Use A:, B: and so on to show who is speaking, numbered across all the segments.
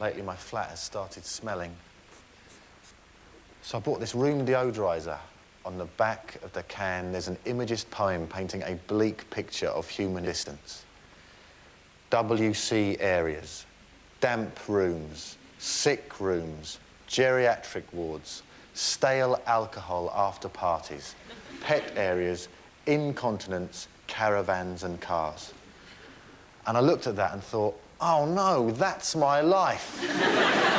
A: lately my flat has started smelling. So I bought this room deodorizer. On the back of the can, there's an imagist poem painting a bleak picture of human existence. WC areas, damp rooms, sick rooms, geriatric wards, stale alcohol after parties, pet areas, incontinence, caravans and cars. And I looked at that and thought, oh no, that's my life.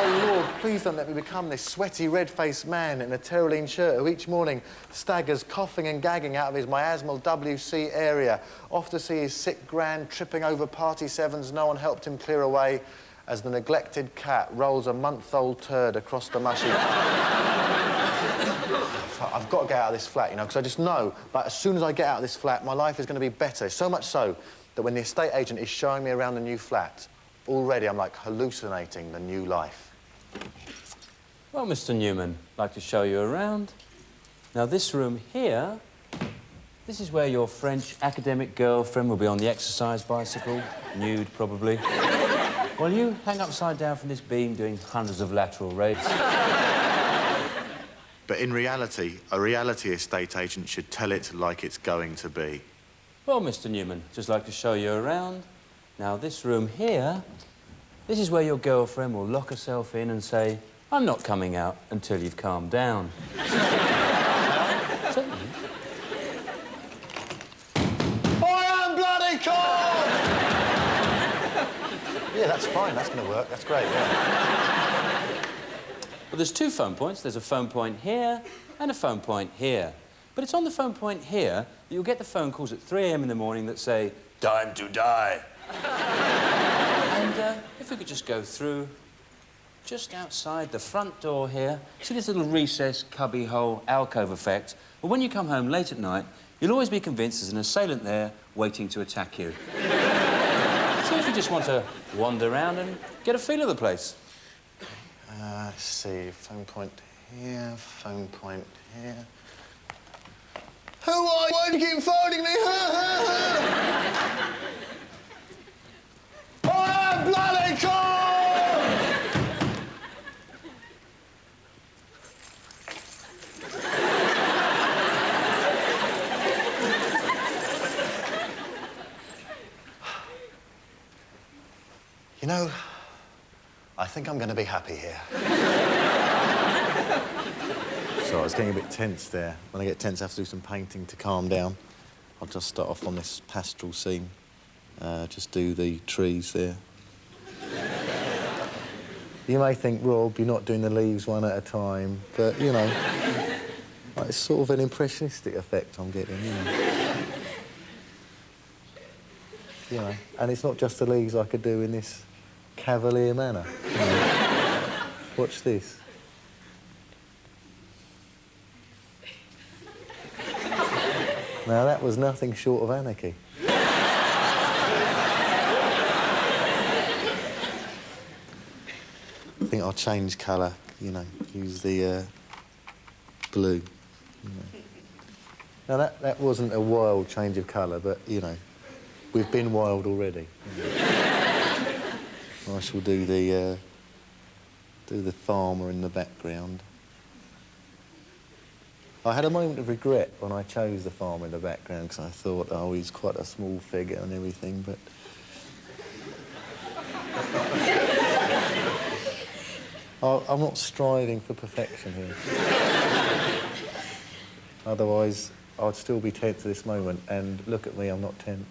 A: Oh Lord, please don't let me become this sweaty, red-faced man in a Tyrolean shirt who each morning staggers coughing and gagging out of his miasmal WC area, off to see his sick gran tripping over party sevens no one helped him clear away as the neglected cat rolls a month-old turd across the mushy... I've got to get out of this flat, you know, because I just know that as soon as I get out of this flat, my life is going to be better. So much so that when the estate agent is showing me around the new flat, already I'm, like, hallucinating the new life.
B: Well, Mr. Newman, I'd like to show you around. Now, this room here, this is where your French academic girlfriend will be on the exercise bicycle, nude, probably, while you hang upside down from this beam doing hundreds of lateral raids.
A: But in reality, a reality estate agent should tell it like it's going to be.
B: Well, Mr. Newman, just like to show you around. Now, this room here, this is where your girlfriend will lock herself in and say, I'm not coming out until you've calmed down. So,
A: I am bloody cold! Yeah, that's fine. That's going to work. That's great, yeah.
B: Well, there's two phone points. There's a phone point here and a phone point here. But it's on the phone point here that you'll get the phone calls at 3 a.m. in the morning that say, time to die. And if we could just go through just outside the front door here, see this little recess, cubby hole, alcove effect? Well, when you come home late at night, you'll always be convinced there's an assailant there waiting to attack you. So if you just want to wander around and get a feel of the place.
A: Let's see, phone point here, phone point here. Who are you? Why do you keep phoning me? I am bloody cold! You know, I think I'm going to be happy here. So I was getting a bit tense there. When I get tense, I have to do some painting to calm down. I'll just start off on this pastoral scene. Just do the trees there. You may think, Rob, you're not doing the leaves one at a time, but, you know, like, it's sort of an impressionistic effect I'm getting, you know. You know, and it's not just the leaves I could do in this cavalier manner. You know. Watch this. Now, that was nothing short of anarchy. I think I'll change colour, you know, use the blue. You know. Now, that wasn't a wild change of colour, but, you know, we've been wild already. You know. I shall do the farmer in the background. I had a moment of regret when I chose the farmer in the background because I thought, oh, he's quite a small figure and everything, but... I'm not striving for perfection here. Otherwise, I'd still be tense at this moment, and look at me, I'm not tense.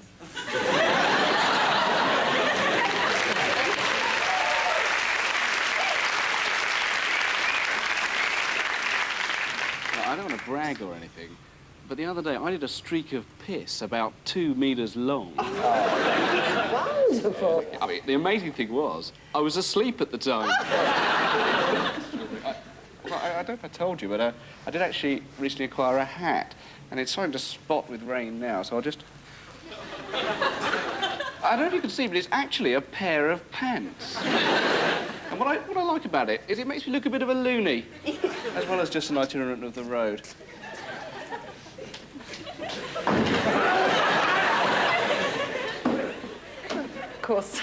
C: I don't want to brag or anything, but the other day I did a streak of piss about 2 metres long.
D: Oh, wonderful.
C: I mean, the amazing thing was, I was asleep at the time. I don't know if I told you, but I did actually recently acquire a hat, and it's starting to spot with rain now, so I'll just... I don't know if you can see, but it's actually a pair of pants. And what I like about it is it makes me look a bit of a loony, as well as just an itinerant of the road.
D: Of course.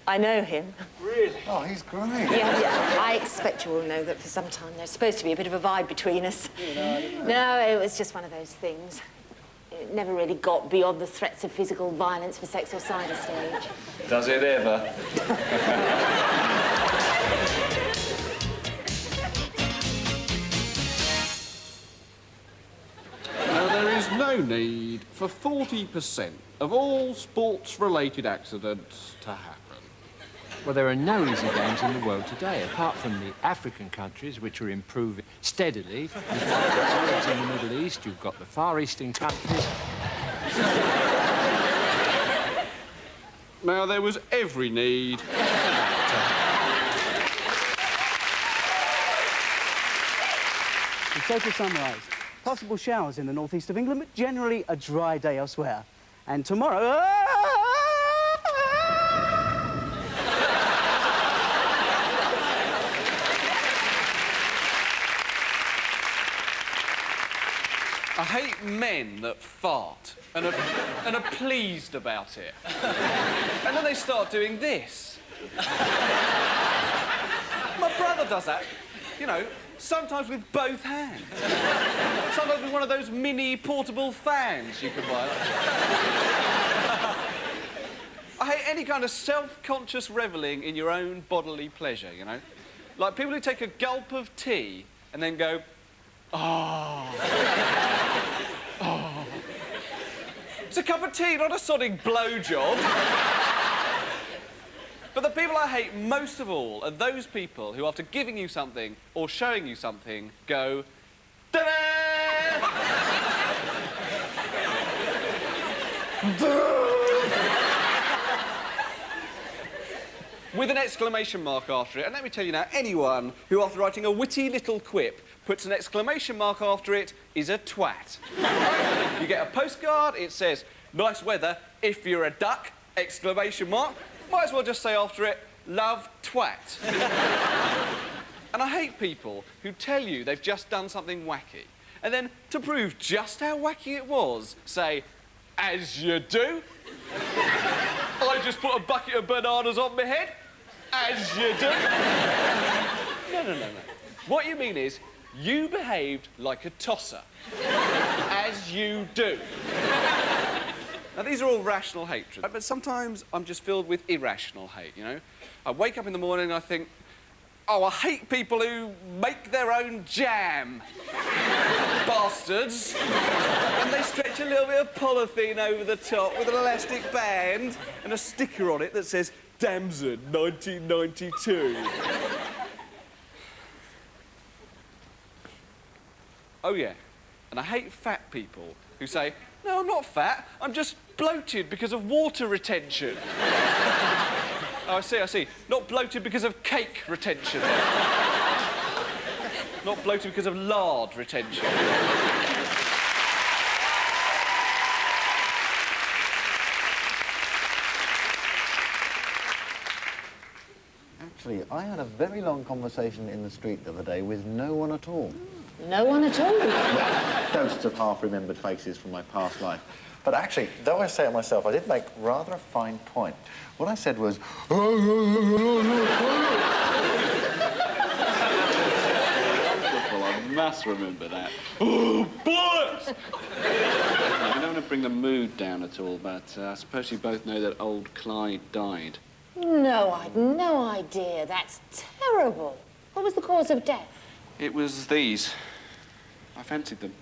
D: I know him.
C: Really?
A: Oh, he's great.
D: Yeah. I expect you all know that for some time there's supposed to be a bit of a vibe between us. No, it was just one of those things. It never really got beyond the threats of physical violence for sex or cider stage.
C: Does it ever?
E: Now, there is no need for 40% of all sports-related accidents to happen.
F: Well, there are no easy games in the world today, apart from the African countries, which are improving steadily. You've got the wars in the Middle East, you've got the Far Eastern countries.
E: Now, there was every need to happen.
G: And so to summarise, possible showers in the northeast of England, but generally a dry day elsewhere. And tomorrow...
E: I hate men that fart and are pleased about it. And then they start doing this. My brother does that, you know, sometimes with both hands. Sometimes with one of those mini portable fans you can buy. I hate any kind of self-conscious revelling in your own bodily pleasure, you know? Like people who take a gulp of tea and then go, oh. Oh. It's a cup of tea, not a sodding blowjob. But the people I hate most of all are those people who, after giving you something or showing you something, go, ta-da! With an exclamation mark after it. And let me tell you now, anyone who, after writing a witty little quip, puts an exclamation mark after it is a twat. You get a postcard, it says, nice weather, if you're a duck, exclamation mark. Might as well just say after it, love twat. And I hate people who tell you they've just done something wacky, and then, to prove just how wacky it was, say, as you do. I just put a bucket of bananas on my head, as you do. No. What you mean is, you behaved like a tosser, as you do. Now, these are all rational hatred, but sometimes I'm just filled with irrational hate, you know? I wake up in the morning and I think, oh, I hate people who make their own jam. Bastards. And they stretch a little bit of polythene over the top with an elastic band and a sticker on it that says, Damson, 1992. Oh, yeah. And I hate fat people who say, no, I'm not fat, I'm just bloated because of water retention. Oh, I see. Not bloated because of cake retention. Not bloated because of lard retention.
A: Actually, I had a very long conversation in the street the other day with no one at all.
D: No one at all?
A: Ghosts of half-remembered faces from my past life. But actually, though I say it myself, I did make rather a fine point. What I said was...
C: Well, I must remember that. Oh, bollocks! I don't want to bring the mood down at all, but I suppose you both know that old Clyde died.
D: No, I'd no idea. That's terrible. What was the cause of death?
C: It was these. I fancied them.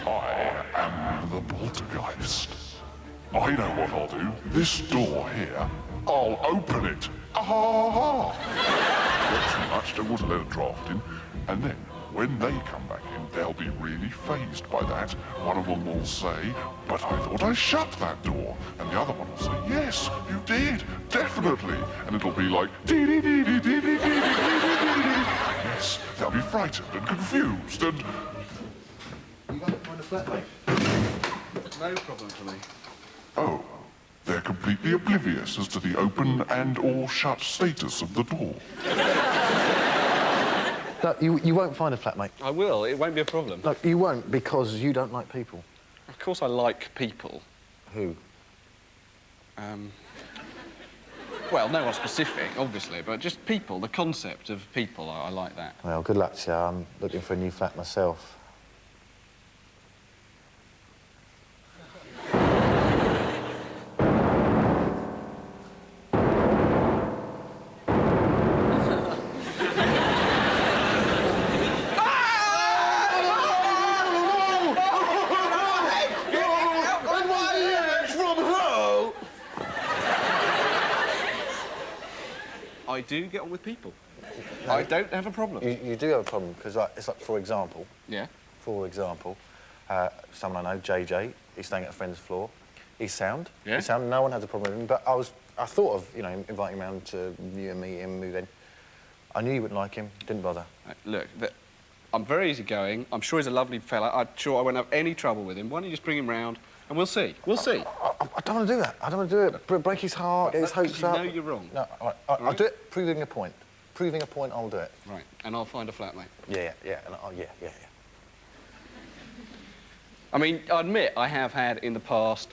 H: I am the poltergeist. I know what I'll do. This door here, I'll open it. Ah! Not too much, don't want to let a draft in. And then, when they come back in, they'll be really fazed by that. One of them will say, but I thought I shut that door. And the other one will say, yes, you did, definitely. And it'll be like, dee-dee-dee-dee-dee-dee-dee-dee-dee-dee-dee. Yes, they'll be frightened and confused and...
A: You got to find a flatmate.
E: No problem for me.
H: Oh, they're completely oblivious as to the open and or shut status of the door.
A: No, you won't find a flatmate.
E: I will, it won't be a problem.
A: No, you won't, because you don't like people.
E: Of course I like people.
A: Who?
E: Well, no one specific, obviously, but just people, the concept of people, I like that.
A: Well, good luck to you. I'm looking for a new flat myself.
E: I do get on with people. No. I don't have a problem.
A: You do have a problem, because it's like, for example...
E: Yeah?
A: For example, someone I know, JJ, he's staying at a friend's floor. He's sound.
E: Yeah?
A: He's sound, no one has a problem with him, but I thought of, you know, inviting him round to you and meet him, move in. I knew you wouldn't like him, didn't bother.
E: Look, I'm very easygoing. I'm sure he's a lovely fella. I'm sure I won't have any trouble with him. Why don't you just bring him round and we'll see. We'll see.
A: I don't want to do that. I don't want to do it. Break his heart, get his hopes up.
E: You know you're wrong.
A: No, I'll do it, proving a point. Proving a point, I'll do it.
E: Right, and I'll find a flatmate.
A: Yeah.
E: I mean, I admit I have had in the past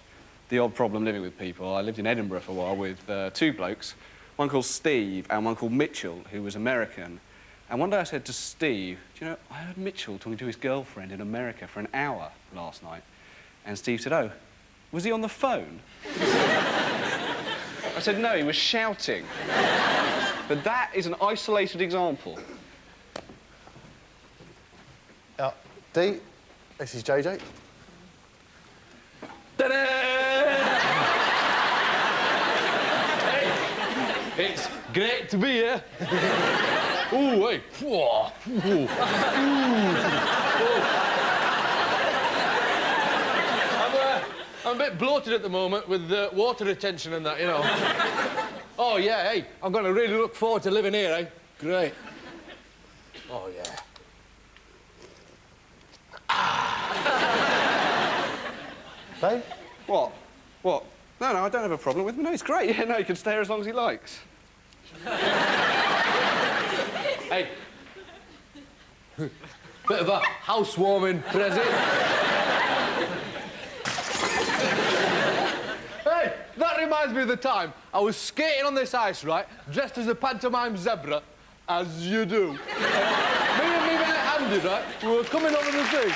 E: the odd problem living with people. I lived in Edinburgh for a while with two blokes, one called Steve and one called Mitchell, who was American. And one day I said to Steve, do you know, I heard Mitchell talking to his girlfriend in America for an hour last night. And Steve said, oh, was he on the phone? I said, no, he was shouting. But that is an isolated example.
A: Dee, this is JJ.
I: It's great to be here. Ooh, hey. I'm a bit bloated at the moment with the water retention and that, you know. Oh, yeah, hey, I'm going to really look forward to living here, eh? Great. Oh, yeah.
A: Dave?
E: What? What? No, I don't have a problem with him. No, it's great. Yeah, no, he can stay here as long as he likes.
I: Hey. Bit of a housewarming present. Hey, that reminds me of the time I was skating on this ice, right, dressed as a pantomime zebra, as you do. Me and me right-handed, right, we were coming over the thing.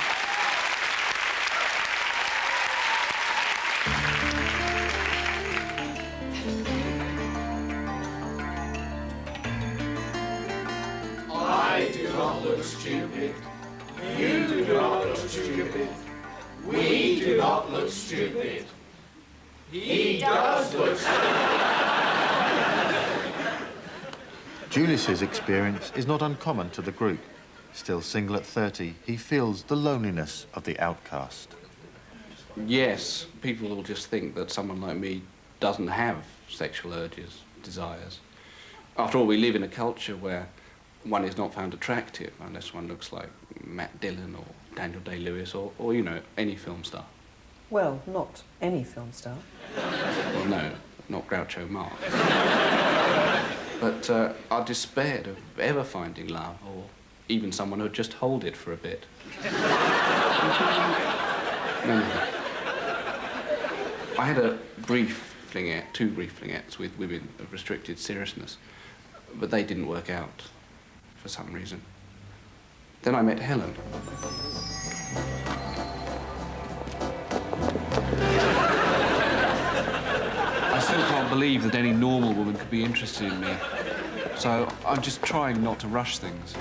J: I do not look stupid. You do not look stupid. We do not look stupid. He does look stupid.
A: Julius's experience is not uncommon to the group. Still single at 30, he feels the loneliness of the outcast.
C: Yes, people will just think that someone like me doesn't have sexual urges, desires. After all, we live in a culture where one is not found attractive unless one looks like Matt Dillon or Daniel Day-Lewis or, you know, any film star.
K: Well, not any film star.
C: Well, no, not Groucho Marx. But I despaired of ever finding love or even someone who'd just hold it for a bit. No. I had a brief flingette, two brief flingettes with women of restricted seriousness, but they didn't work out for some reason. Then I met Helen. I still can't believe that any normal woman could be interested in me, so I'm just trying not to rush things.